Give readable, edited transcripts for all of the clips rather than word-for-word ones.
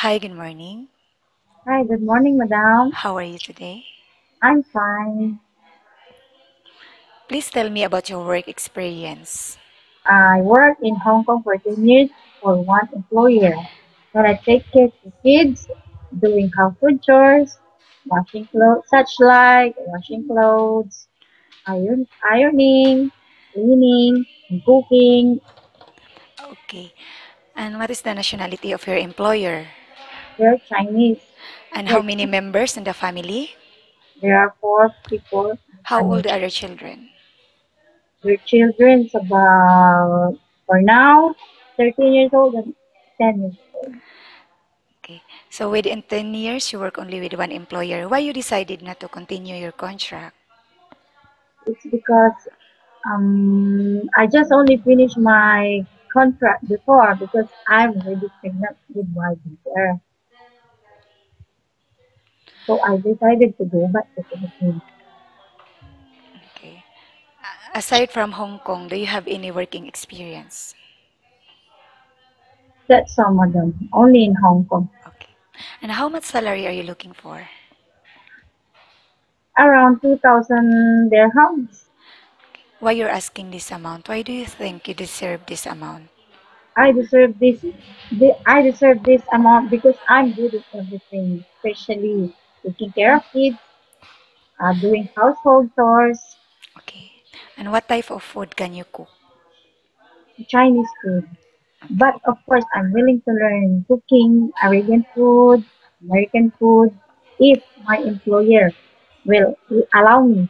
Hi, good morning. Hi, good morning, madam. How are you today? I'm fine. Please tell me about your work experience. I work in Hong Kong for 10 years for one employer. When I take care of kids, doing household chores, washing clothes, such like washing clothes, ironing, cleaning, and cooking. Okay. And what is the nationality of your employer? They're Chinese. And how They're, many members in the family? there are four people. How And old are your children? their children's about, for now, 13 years old and 10 years old. Okay. So within 10 years, you work only with one employer. Why you decided not to continue your contract? It's because I just only finished my contract before because I'm already pregnant with my daughter. So I decided to go back to Philippines. Okay. Aside from Hong Kong, do you have any working experience? That's all, madam. Only in Hong Kong. Okay. And how much salary are you looking for? Around 2,000 dirhams. Why you're asking this amount? Why do you think you deserve this amount? I deserve this. I deserve this amount because I'm good at everything, especially taking care of kids, doing household chores, Okay. And what type of food can you cook? Chinese food. Okay. But of course, I'm willing to learn cooking, Arabian food, American food, if my employer will allow me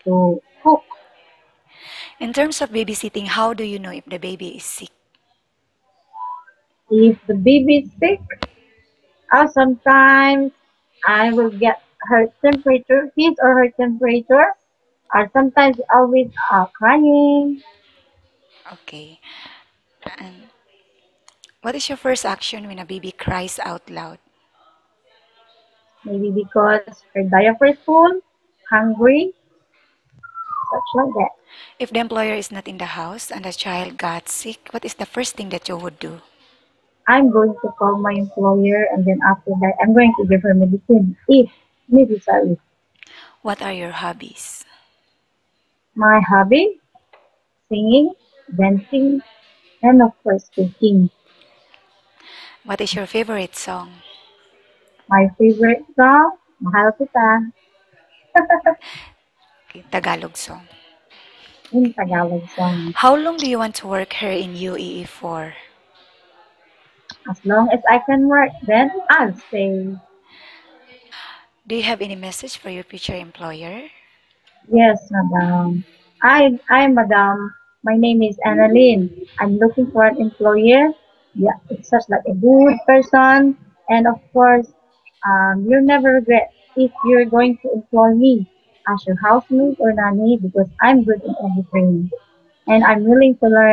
to cook. In terms of babysitting, how do you know if the baby is sick? If the baby is sick, sometimes I will get her temperature, his or her temperature, or sometimes always crying. Okay. And what is your first action when a baby cries out loud? Maybe because her diaper is full, hungry, such like that. If the employer is not in the house and the child got sick, what is the first thing that you would do? I'm going to call my employer and then after that I'm going to give her medicine if necessary. What are your hobbies? My hobby, singing, dancing, and of course cooking. What is your favorite song? My favorite song, Mahal Kita, Okay, Tagalog song. in Tagalog song. How long do you want to work here in UAE for? As long as I can work, then I'll stay. Do you have any message for your future employer? Yes, madam. Madam. My name is Annalyn. I'm looking for an employer. Yeah, it's such like a good person. And of course, you'll never regret if you're going to employ me as your housemate or nanny because I'm good in everything. And I'm willing to learn